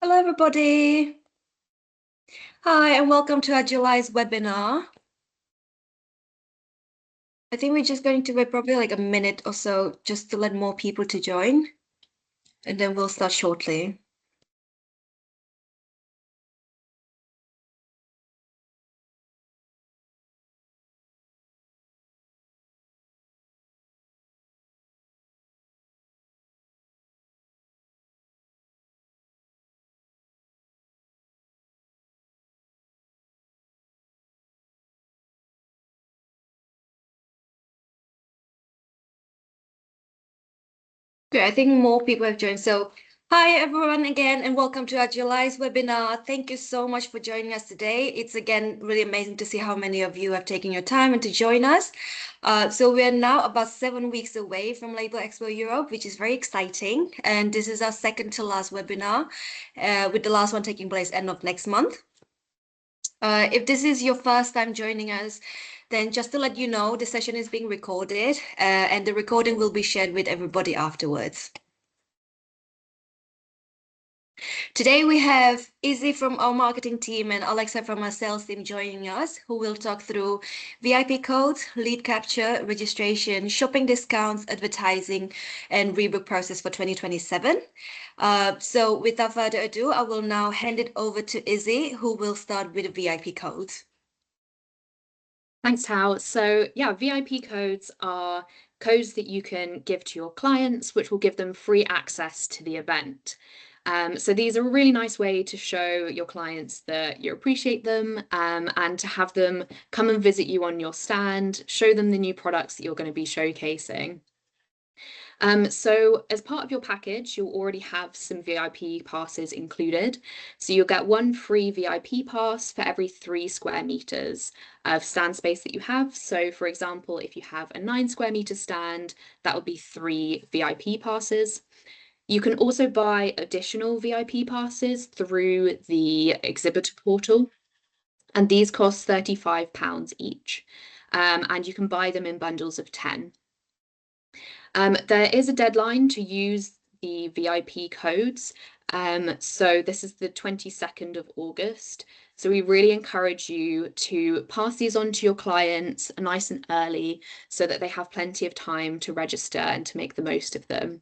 Hello, everybody. Hi, and welcome to our July's webinar. I think we're just going to wait probably like a minute or so just to let more people to join, and then we'll start shortly. Great, I think more people have joined. So, hi everyone again, and welcome to our July's webinar. Thank you so much for joining us today. It's again really amazing to see how many of you have taken your time and to join us. So we are now about 7 weeks away from Labelexpo Europe, which is very exciting. And this is our second to last webinar, with the last one taking place end of next month. If this is your first time joining us, then just to let you know, the session is being recorded, and the recording will be shared with everybody afterwards. Today we have Izzy from our marketing team and Alexa from our sales team joining us, who will talk through VIP codes, lead capture, registration, shopping discounts, advertising, and rebook process for 2027. So without further ado, I will now hand it over to Izzy, who will start with the VIP codes. Thanks, Tao. So yeah, VIP codes are codes that you can give to your clients, which will give them free access to the event. So these are a really nice way to show your clients that you appreciate them, and to have them come and visit you on your stand, show them the new products that you're going to be showcasing. So as part of your package, you'll already have some VIP passes included. So you'll get one free VIP pass for every 3 square meters of stand space that you have. So for example, if you have a 9 square meter stand, that would be 3 VIP passes. You can also buy additional VIP passes through the exhibitor portal, and these cost £35 each. And you can buy them in bundles of 10. There is a deadline to use the VIP codes. So this is the 22nd of August. So we really encourage you to pass these on to your clients nice and early so that they have plenty of time to register and to make the most of them.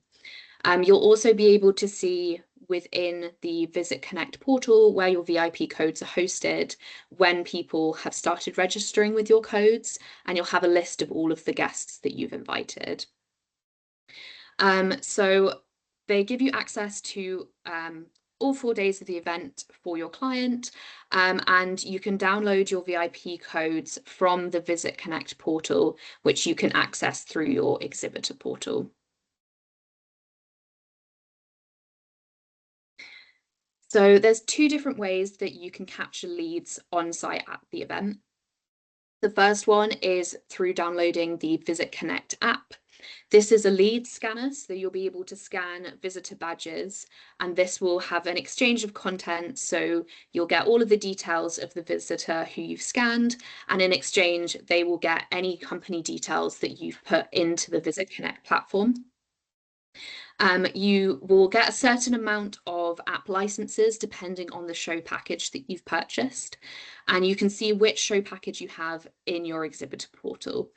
You'll also be able to see within the Visit Connect portal where your VIP codes are hosted when people have started registering with your codes, and you'll have a list of all of the guests that you've invited. So they give you access to all 4 days of the event for your client, and you can download your VIP codes from the Visit Connect portal, which you can access through your exhibitor portal. So there's 2 different ways that you can capture leads on site at the event. The first one is through downloading the Visit Connect app. This is a lead scanner, so you'll be able to scan visitor badges, and this will have an exchange of content. So you'll get all of the details of the visitor who you've scanned, and in exchange, they will get any company details that you've put into the Visit Connect platform. You will get a certain amount of app licenses depending on the show package that you've purchased, and you can see which show package you have in your exhibitor portal.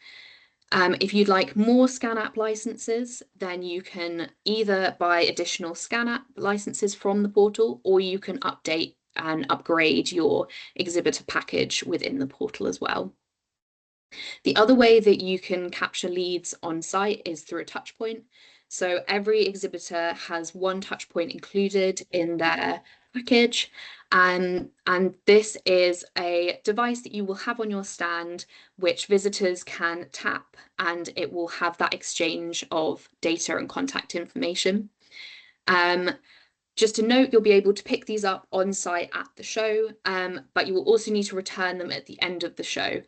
If you'd like more scan app licenses, then you can either buy additional scan app licenses from the portal, or you can update and upgrade your exhibitor package within the portal as well. The other way that you can capture leads on site is through a touch point. So every exhibitor has one touch point included in their package. And this is a device that you will have on your stand, which visitors can tap, and it will have that exchange of data and contact information. Just a note, you'll be able to pick these up on site at the show, but you will also need to return them at the end of the show.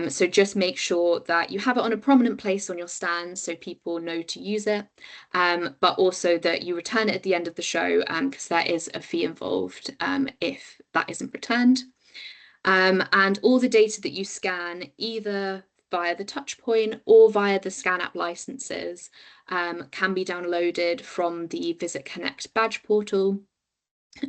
So just make sure that you have it on a prominent place on your stand so people know to use it, but also that you return it at the end of the show, because there is a fee involved if that isn't returned. And all the data that you scan, either via the touch point or via the scan app licenses, can be downloaded from the Visit Connect badge portal.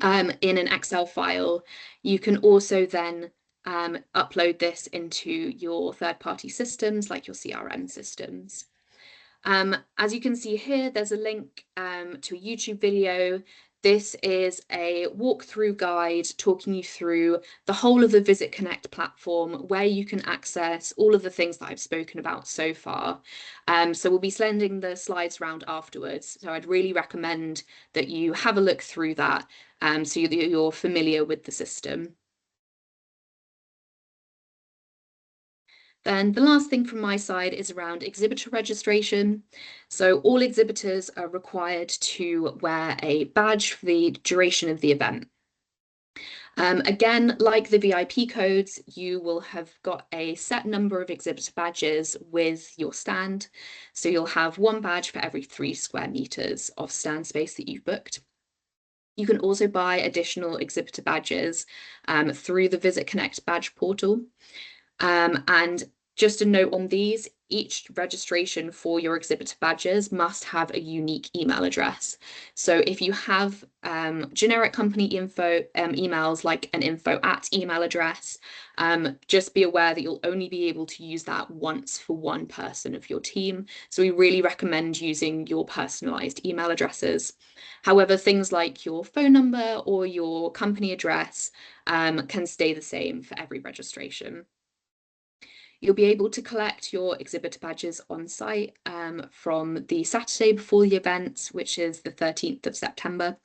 in an Excel file. You can also then upload this into your third-party systems like your CRM systems. As you can see here, there's a link to a YouTube video. This is a walkthrough guide talking you through the whole of the Visit Connect platform, where you can access all of the things that I've spoken about so far. So we'll be sending the slides around afterwards. So I'd really recommend that you have a look through that so you're familiar with the system. Then the last thing from my side is around exhibitor registration. So all exhibitors are required to wear a badge for the duration of the event. Again, like the VIP codes, you will have got a set number of exhibitor badges with your stand. So you'll have one badge for every 3 square meters of stand space that you've booked. You can also buy additional exhibitor badges through the Visit Connect badge portal. And just a note on these, each registration for your exhibitor badges must have a unique email address. So if you have generic company info emails like an info@ email address, just be aware that you'll only be able to use that once for one person of your team. So we really recommend using your personalized email addresses. However, things like your phone number or your company address can stay the same for every registration. You'll be able to collect your exhibitor badges on site from the Saturday before the event, which is the 13th of September.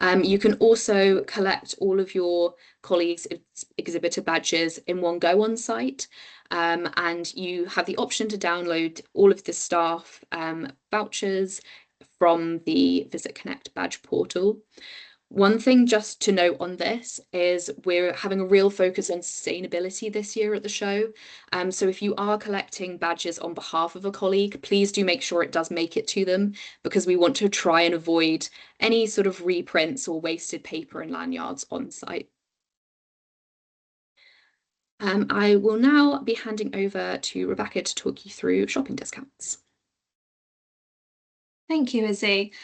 You can also collect all of your colleagues' exhibitor badges in one go on site, and you have the option to download all of the staff vouchers from the Visit Connect badge portal. One thing just to note on this is we're having a real focus on sustainability this year at the show. So if you are collecting badges on behalf of a colleague, please do make sure it does make it to them, because we want to try and avoid any sort of reprints or wasted paper and lanyards on site. I will now be handing over to Rebecca to talk you through shopping discounts. Thank you, Izzy.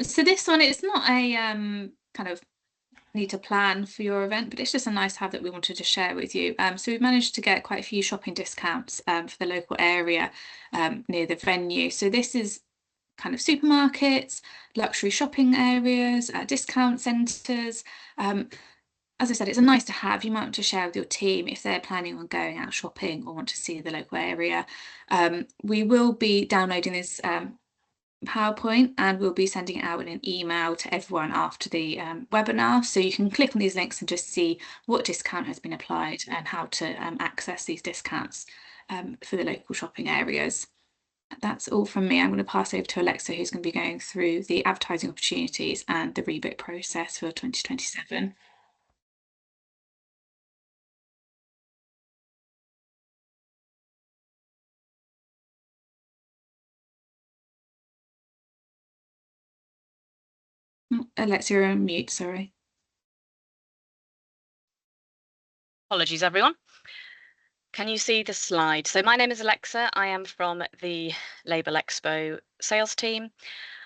So this one, it's not a kind of need to plan for your event, but it's just a nice to have that we wanted to share with you. So we've managed to get quite a few shopping discounts for the local area near the venue. So this is kind of supermarkets, luxury shopping areas, discount centres. As I said, it's a nice to have. You might want to share with your team if they're planning on going out shopping or want to see the local area. We will be downloading this PowerPoint, and we'll be sending it out in an email to everyone after the webinar. So you can click on these links and just see what discount has been applied and how to access these discounts for the local shopping areas. That's all from me. I'm going to pass over to Alexa, who's going to be going through the advertising opportunities and the Rebook process for 2027. Alexa, you're on mute, sorry. Apologies, everyone. Can you see the slide? So my name is Alexa. I am from the Labelexpo sales team.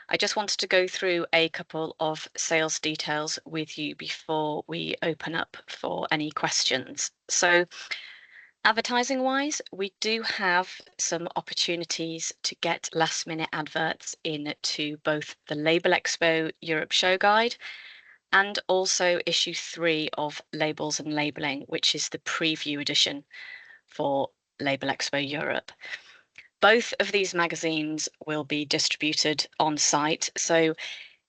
I just wanted to go through a couple of sales details with you before we open up for any questions. So advertising wise, we do have some opportunities to get last minute adverts into both the Labelexpo Europe show guide and also issue 3 of Labels and Labelling, which is the preview edition for Labelexpo Europe. Both of these magazines will be distributed on site, so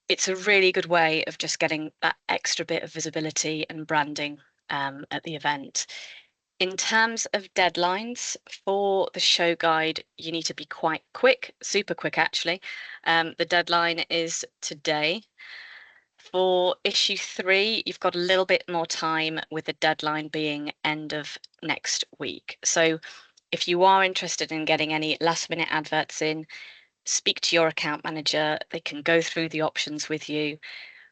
it's a really good way of just getting that extra bit of visibility and branding at the event. In terms of deadlines for the show guide, you need to be quite quick, super quick actually. The deadline is today. For issue 3, you've got a little bit more time, with the deadline being end of next week. So if you are interested in getting any last minute adverts in, speak to your account manager. They can go through the options with you.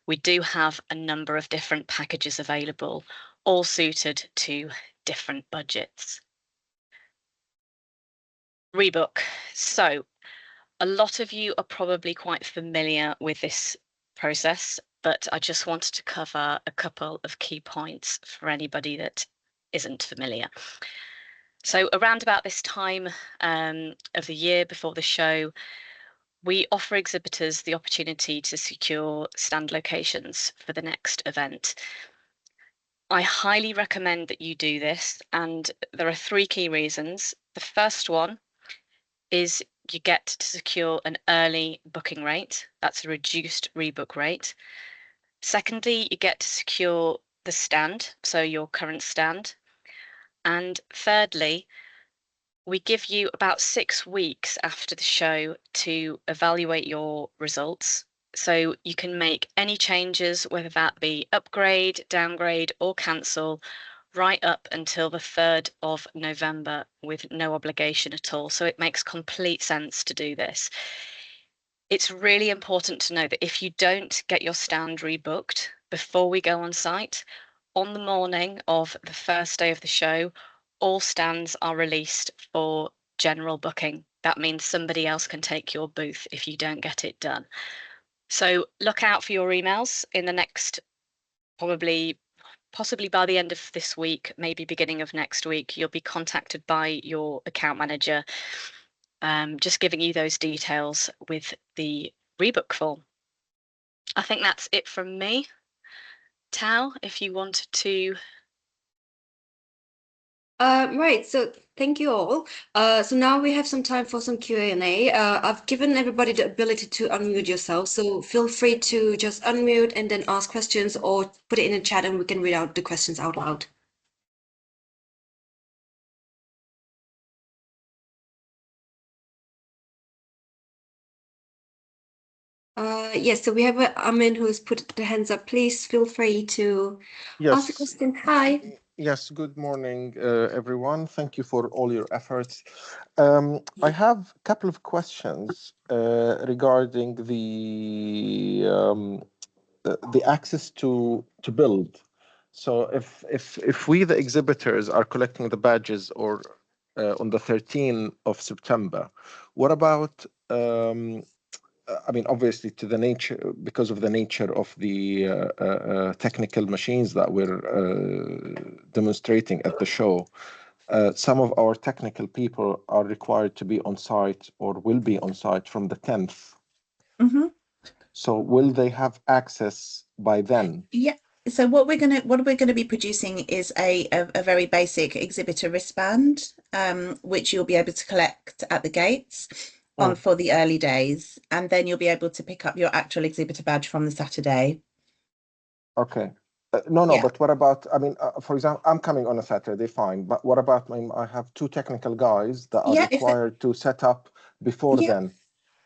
We do have a number of different packages available, all suited to different budgets. Rebook. So a lot of you are probably quite familiar with this process. but I just wanted to cover a couple of key points for anybody that isn't familiar. So around about this time of the year before the show, we offer exhibitors the opportunity to secure stand locations for the next event. I highly recommend that you do this, and there are three key reasons. The first one is you get to secure an early booking rate. That's a reduced rebook rate. Secondly, you get to secure the stand, so your current stand. And thirdly, we give you about 6 weeks after the show to evaluate your results. So you can make any changes, whether that be upgrade, downgrade, or cancel, right up until the 3rd of November with no obligation at all. So it makes complete sense to do this. It's really important to know that if you don't get your stand rebooked before we go on site, on the morning of the first day of the show, all stands are released for general booking. That means somebody else can take your booth if you don't get it done. So look out for your emails in the next, possibly by the end of this week, maybe beginning of next week, you'll be contacted by your account manager, just giving you those details with the rebook form. I think that's it from me. Tao, if you wanted to. Right, so thank you all. So now we have some time for some Q&A. I've given everybody the ability to unmute yourself, so feel free to just unmute and then ask questions or put it in the chat and we can read out the questions out loud. Yes, so we have Amin who's put the hands up. Please feel free to ask a question. Hi. Yes, good morning, everyone. Thank you for all your efforts. I have a couple of questions regarding the access to build. So if we, the exhibitors, are collecting the badges or on the 13th of September, what about I mean, obviously, because of the nature of the technical machines that we're demonstrating at the show, some of our technical people are required to be on site or will be on site from the 10th. Mm-hmm. So will they have access by then? Yeah. So what we're gonna be producing is a very basic exhibitor wristband, which you'll be able to collect at the gates for the early days, and then you'll be able to pick up your actual exhibitor badge from the Saturday. Okay. No, Yeah. but what about, I mean, for example, I'm coming on a Saturday, fine, but what about, I have two technical guys that are required to set up before then?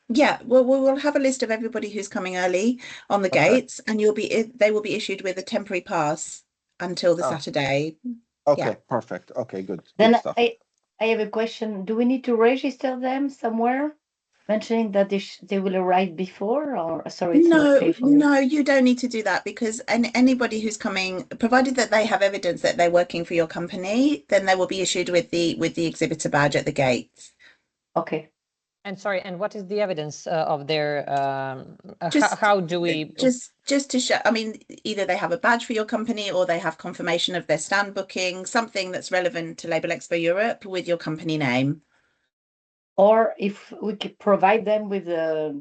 Yeah, well, we will have a list of everybody who's coming early on the gates, and they will be issued with a temporary pass until the Saturday. Okay, perfect. Okay, good. Then Good stuff. I have a question. Do we need to register them somewhere, mentioning that they will arrive before, or sorry, it's not clear for me. No, you don't need to do that, because anybody who's coming, provided that they have evidence that they're working for your company, then they will be issued with the exhibitor badge at the gates. Okay. And sorry, and what is the evidence of their, how do we? Just to show, I mean, either they have a badge for your company or they have confirmation of their stand booking, something that's relevant to Labelexpo Europe with your company name. Or if we could provide them with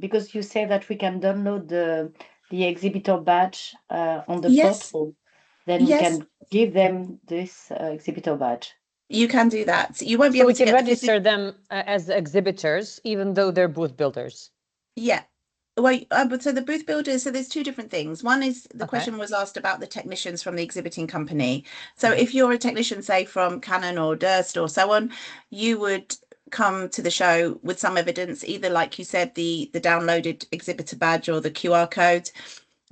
because you say that we can download the exhibitor badge on the portal, then we can give them this exhibitor badge. You can do that. You won't be able to register them as exhibitors, even though they're booth builders. Yeah. Well, but so the booth builders, so there's two different things. One is the question was asked about the technicians from the exhibiting company. So if you're a technician, say from Canon or Durst or so on, you would come to the show with some evidence, either like you said, the downloaded exhibitor badge or the QR code.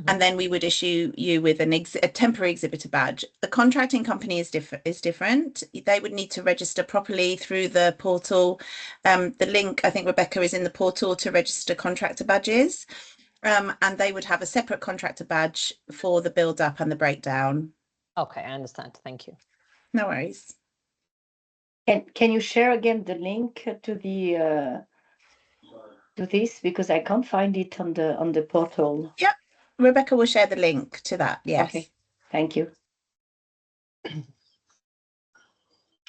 And then we would issue you with a temporary exhibitor badge. The contracting company is different. They would need to register properly through the portal. The link, I think, Rebecca, is in the portal to register contractor badges. And they would have a separate contractor badge for the build up and the breakdown. Okay, I understand. Thank you. No worries. And can you share again the link to the to this, because I can't find it on the portal? Yep. Rebecca will share the link to that. Yes. Okay, thank you.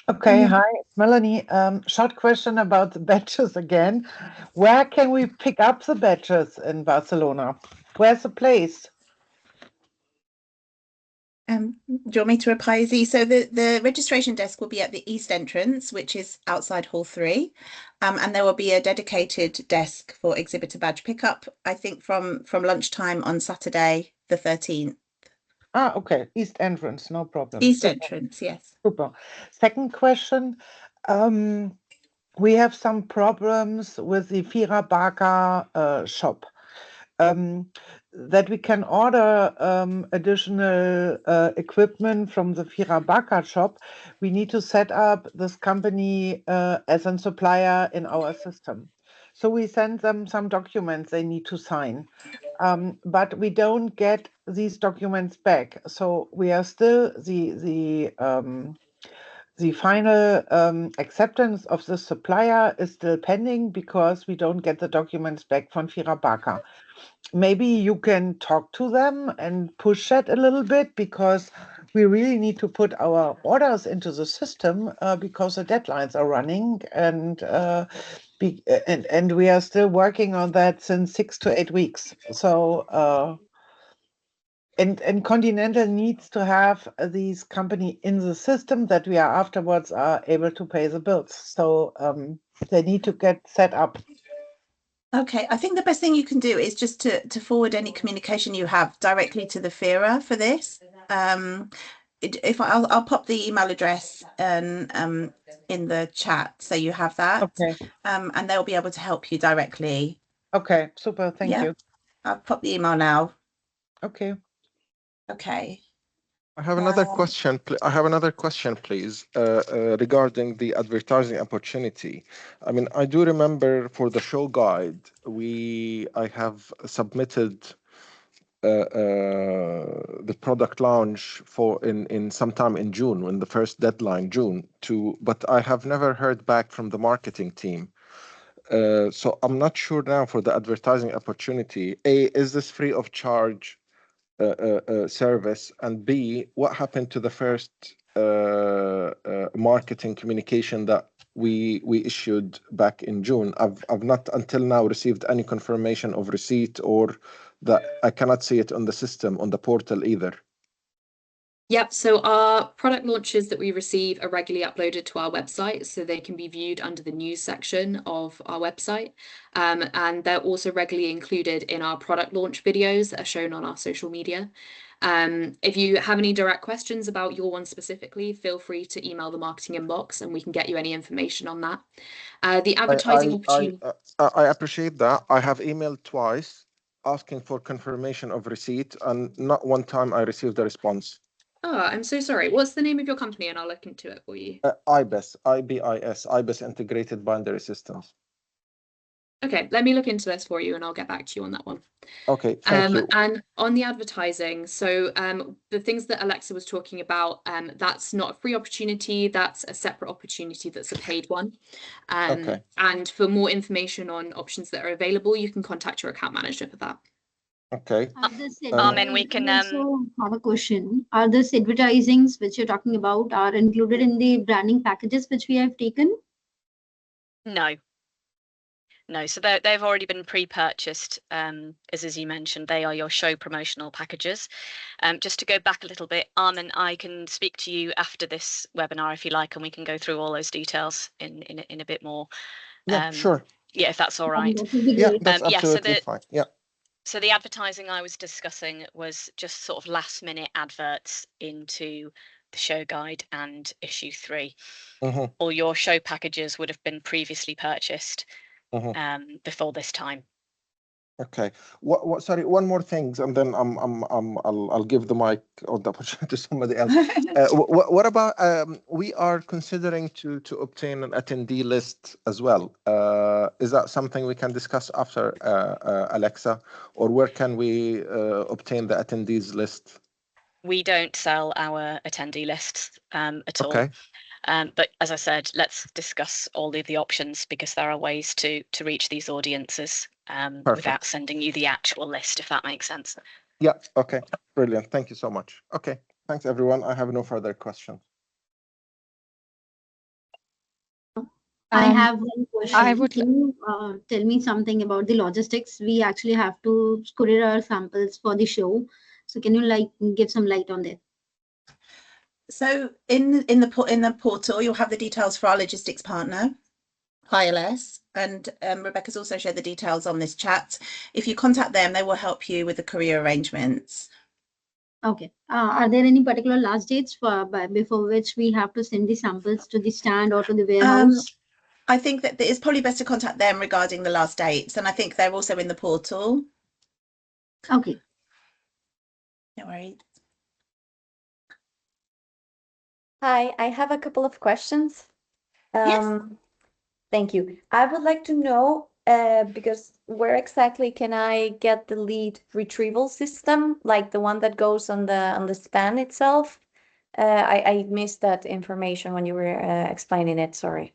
Okay, hi, it's Melanie. Short question about the badges again. Where can we pick up the badges in Barcelona? Where's the place? Do you want me to reply, Izzy? So the registration desk will be at the east entrance, which is outside Hall 3. And there will be a dedicated desk for exhibitor badge pickup, I think from lunchtime on Saturday, the 13th. Ah, okay, east entrance, no problem. East Super. entrance, yes. Super. Second question. We have some problems with the Fira Barca shop. That we can order additional equipment from the Fira Barca shop, we need to set up this company as a supplier in our system. So we send them some documents they need to sign, but we don't get these documents back. So we are still the final acceptance of the supplier is still pending because we don't get the documents back from Fira Barca. Maybe you can talk to them and push that a little bit, because we really need to put our orders into the system because the deadlines are running, and we are still working on that since 6 to 8 weeks. So and Continental needs to have these company in the system that we are afterwards are able to pay the bills. So they need to get set up. Okay, I think the best thing you can do is just to forward any communication you have directly to the Fira for this. I'll pop the email address in the chat, so you have that. Okay. And they'll be able to help you directly. Okay, super. Thank you. I'll pop the email now. Okay. Okay. I have another question. I have another question, please, regarding the advertising opportunity. I mean, I do remember for the show guide, I have submitted the product launch in sometime in June, when the first deadline June, but I have never heard back from the marketing team. So I'm not sure now for the advertising opportunity. A, is this free of charge service, and B, what happened to the first marketing communication that we issued back in June? I've not until now received any confirmation of receipt, or that I cannot see it on the system, on the portal either. Yep, so our product launches that we receive are regularly uploaded to our website, so they can be viewed under the news section of our website. And they're also regularly included in our product launch videos that are shown on our social media. If you have any direct questions about your one specifically, feel free to email the marketing inbox and we can get you any information on that. The advertising opportunity. I appreciate that. I have emailed twice asking for confirmation of receipt, and not one time I received a response. Oh, I'm so sorry. What's the name of your company? And I'll look into it for you. IBIS, IBIS Integrated Bindery Systems. Okay, let me look into this for you and I'll get back to you on that one. Okay, thank you. And on the advertising, so the things that Alexa was talking about, that's not a free opportunity, that's a separate opportunity, that's a paid one. Okay. And for more information on options that are available, you can contact your account manager for that. Okay. Armin, we can also have a question. Are these advertisings which you're talking about are included in the branding packages which we have taken? No. So they've already been pre-purchased, as you mentioned. They are your show promotional packages. Just to go back a little bit, Armin, I can speak to you after this webinar if you like, and we can go through all those details in a bit more. Yeah, sure. Yeah, if that's all right. That would be Yeah, great. that's absolutely fine. Yeah. So the advertising I was discussing was just sort of last minute adverts into the show guide and issue 3. Mm-hmm. All your show packages would have been previously purchased before this time. Okay. What? Sorry, one more thing, and then I'll give the mic or the opportunity to somebody else. What about we are considering to obtain an attendee list as well. Is that something we can discuss after Alexa, or where can we obtain the attendees list? We don't sell our attendee lists at all. Okay. But as I said, let's discuss all of the options, because there are ways to reach these audiences without sending you the actual list, if that makes sense. Yeah, okay, brilliant. Thank you so much. Okay, thanks everyone. I have no further questions. I have one question. Can you tell me something about the logistics? We actually have to courier our samples for the show. So can you give some light on that? So in the portal, you'll have the details for our logistics partner, ILS, and Rebecca's also shared the details on this chat. If you contact them, they will help you with the courier arrangements. Okay. Are there any particular last dates before which we have to send the samples to the stand or to the warehouse? I think that it's probably best to contact them regarding the last dates, and I think they're also in the portal. Okay. No worries. Hi, I have a couple of questions. Yes. Thank you. I would like to know, because where exactly can I get the lead retrieval system, like the one that goes on the span itself? I missed that information when you were explaining it, sorry.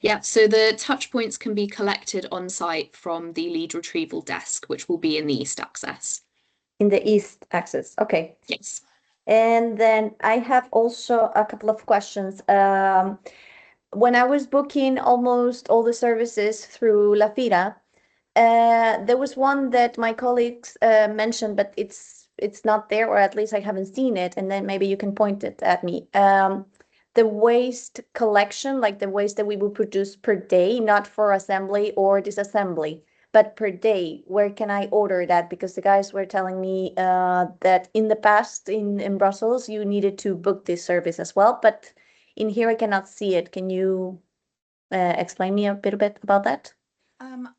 Yeah, so the touch points can be collected on site from the lead retrieval desk, which will be in the East Access. In the East Access, okay. Yes. And then I have also a couple of questions. When I was booking almost all the services through La Fira, there was one that my colleagues mentioned, but it's not there, or at least I haven't seen it, and then maybe you can point it at me. The waste collection, like the waste that we will produce per day, not for assembly or disassembly, but per day. Where can I order that? Because the guys were telling me that in the past in Brussels, you needed to book this service as well, but in here I cannot see it. Can you explain me a bit about that?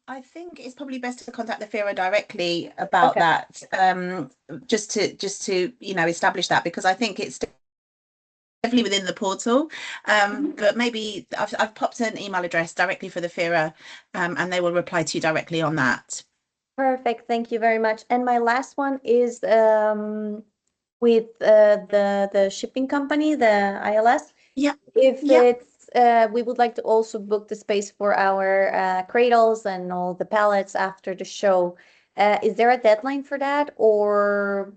I think it's probably best to contact the FIRA directly about that, just to establish that, because I think it's definitely within the portal, but maybe I've popped an email address directly for the FIRA, and they will reply to you directly on that. Perfect, thank you very much. And my last one is with the shipping company, the ILS. Yeah. If it's we would like to also book the space for our cradles and all the pallets after the show. Is there a deadline for that, or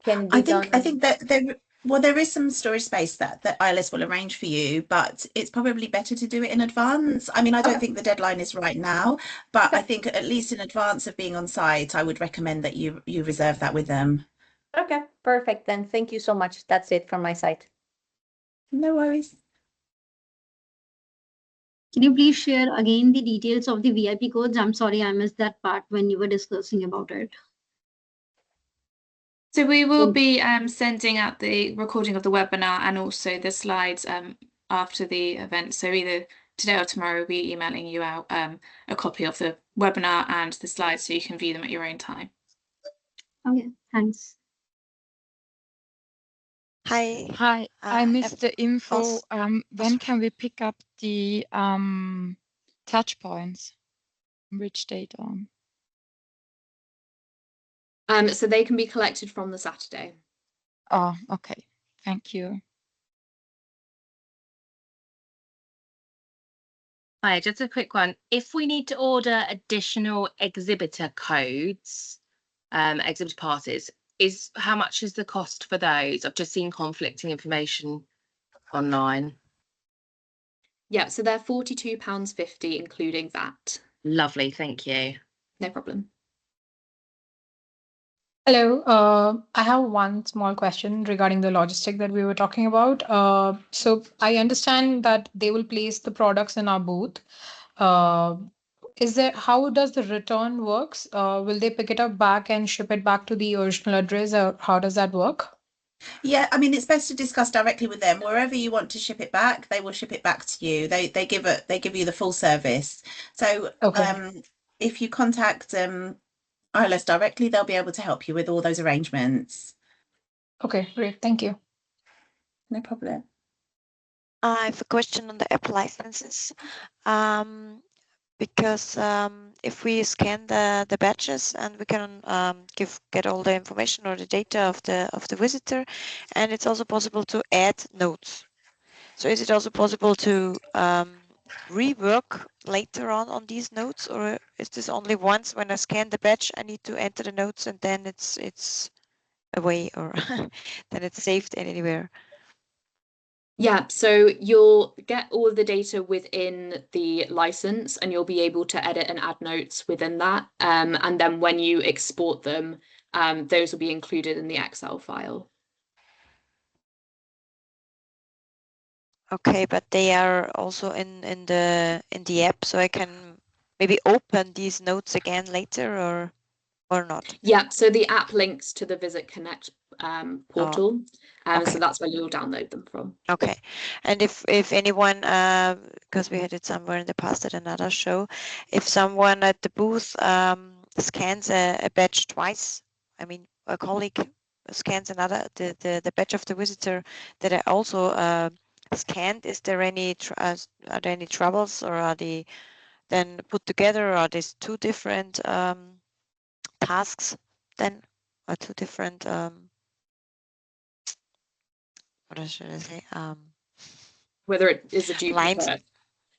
can it be done? I think that there is some storage space that ILS will arrange for you, but it's probably better to do it in advance. I mean, I don't think the deadline is right now, but I think at least in advance of being on site, I would recommend that you reserve that with them. Okay, perfect then. Thank you so much. That's it from my side. No worries. Can you please share again the details of the VIP codes? I'm sorry, I missed that part when you were discussing about it. So we will be sending out the recording of the webinar and also the slides after the event. So either today or tomorrow, we'll be emailing you out a copy of the webinar and the slides so you can view them at your own time. Okay, thanks. Hi, I missed the info. When can we pick up the touch points? Which date on? So they can be collected from the Saturday. Oh, okay. Thank you. Hi, just a quick one. If we need to order additional exhibitor codes, exhibitor passes, how much is the cost for those? I've just seen conflicting information online. Yeah, so they're £42.50, including VAT. Lovely, thank you. No problem. Hello, I have one small question regarding the logistic that we were talking about. So I understand that they will place the products in our booth. How does the return works? Will they pick it up back and ship it back to the original address, or how does that work? Yeah, I mean, it's best to discuss directly with them. Wherever you want to ship it back, they will ship it back to you. They give you the full service. So if you contact ILS directly, they'll be able to help you with all those arrangements. Okay, great. Thank you. No problem. I have a question on the app licenses. Because if we scan the badges and we can get all the information or the data of the visitor, and it's also possible to add notes. So is it also possible to rework later on these notes, or is this only once when I scan the badge I need to enter the notes and then it's away, or then it's saved anywhere? Yeah, so you'll get all of the data within the license and you'll be able to edit and add notes within that. And then when you export them, those will be included in the Excel file. Okay, but they are also in the app, so I can maybe open these notes again later, or not? Yeah, so the app links to the Visit Connect portal, okay. so that's where you'll download them from. Okay, and if anyone, because we had it somewhere in the past at another show, if someone at the booth scans a badge twice, I mean a colleague scans the badge of the visitor that I also scanned, is there any are there any troubles, or are they then put together, or are these two different tasks then, or two different what should I say, whether it is a duplicate. lines?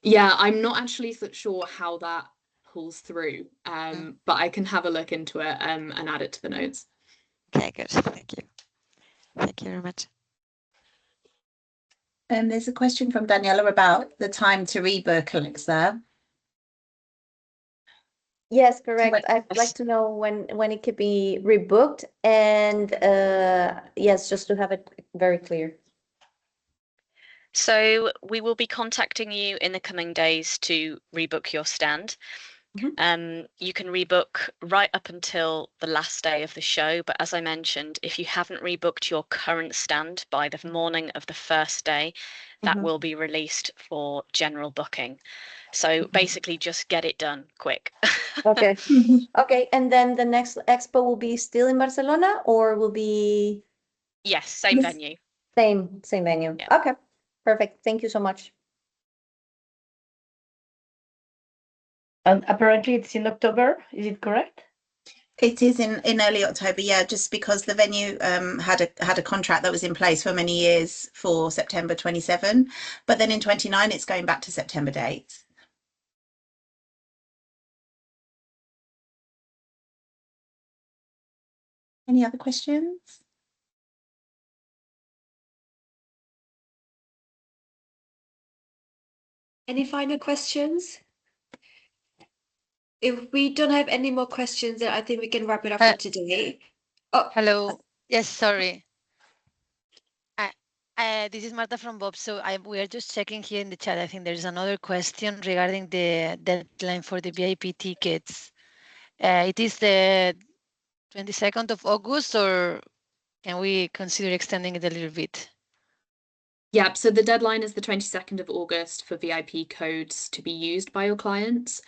Yeah, I'm not actually sure how that pulls through, but I can have a look into it and add it to the notes. Okay, good. Thank you. Thank you very much. And there's a question from Daniela about the time to rebook, Alexa. Yes, correct. I'd like to know when it could be rebooked, and yes, just to have it very clear. So we will be contacting you in the coming days to rebook your stand. You can rebook right up until the last day of the show, but as I mentioned, if you haven't rebooked your current stand by the morning of the first day, that will be released for general booking. So basically just get it done quick. Okay. Okay, and then the next expo will be still in Barcelona, or will be Yes, same venue. Same venue. Yeah. Okay, perfect. Thank you so much. And apparently it's in October, is it correct? It is in early October, yeah, just because the venue had a contract that was in place for many years for September 27, but then in 29 it's going back to September dates. Any other questions? Any final questions? If we don't have any more questions, then I think we can wrap it up for today. Oh, hello. Yes, sorry. This is Marta from Bob. So we are just checking here in the chat. I think there's another question regarding the deadline for the VIP tickets. It is the 22nd of August, or can we consider extending it a little bit? Yeah, so the deadline is the 22nd of August for VIP codes to be used by your clients.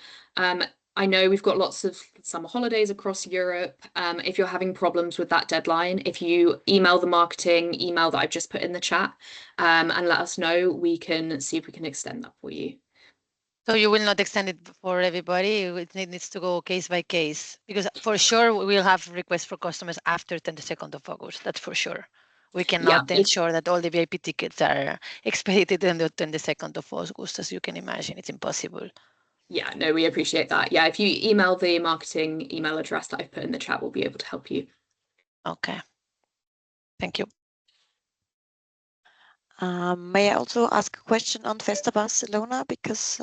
I know we've got lots of summer holidays across Europe. If you're having problems with that deadline, if you email the marketing email that I've just put in the chat and let us know, we can see if we can extend that for you. So you will not extend it for everybody? It needs to go case by case, because for sure we will have requests for customers after 22nd of August. That's for sure. We cannot ensure that all the VIP tickets are expedited on the 22nd of August, as you can imagine. It's impossible. Yeah, no, we appreciate that. Yeah, if you email the marketing email address that I've put in the chat, we'll be able to help you. Okay. Thank you. May I also ask a question on Festa Barcelona, because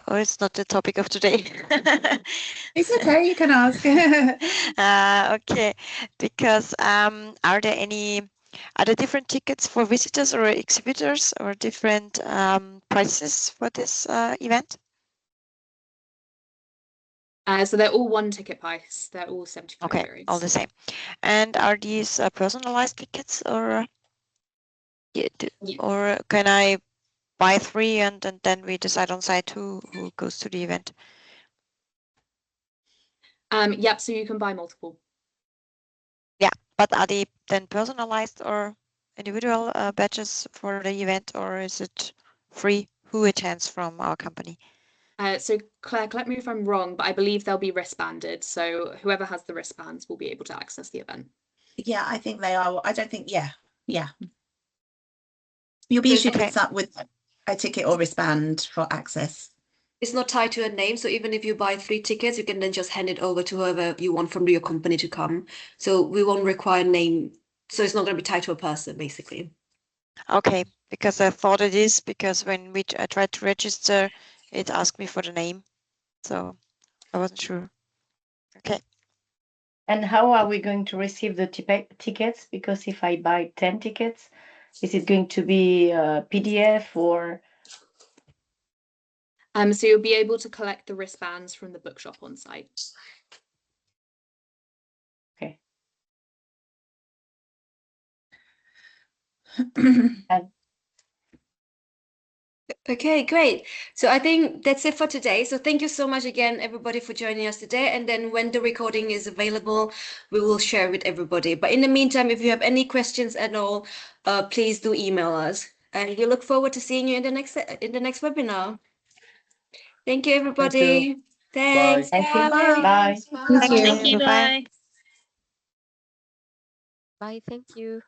or it's not the topic of today. It's okay, you can ask. Okay, because are there different tickets for visitors or exhibitors, or different prices for this event? So they're all one ticket price. They're all 75 euros. All the same. And are these personalized tickets, or or can I buy 3 and then we decide on site who goes to the event? Yep, so you can buy multiple. Yeah, but are they then personalized or individual badges for the event, or is it free who attends from our company? So Claire, correct me if I'm wrong, but I believe they'll be wristbanded. So whoever has the wristbands will be able to access the event. Yeah, I think they are. I don't think, yeah. You'll be issued with a ticket or wristband for access. It's not tied to a name, so even if you buy 3 tickets, you can then just hand it over to whoever you want from your company to come. So we won't require name, so it's not going to be tied to a person, basically. Okay, because I thought it is, because when I tried to register, it asked me for the name, so I wasn't sure. Okay. And how are we going to receive the tickets? Because if I buy 10 tickets, is it going to be a PDF or? So you'll be able to collect the wristbands from the bookshop on site. Okay. Okay, great. So I think that's it for today. So thank you so much again, everybody, for joining us today. And then when the recording is available, we will share with everybody. But in the meantime, if you have any questions at all, please do email us. And we look forward to seeing you in the next webinar. Thank you, everybody. Thanks. Thank you. Bye. Bye. Thank you. Thank you. Bye. Bye. Bye. Thank you.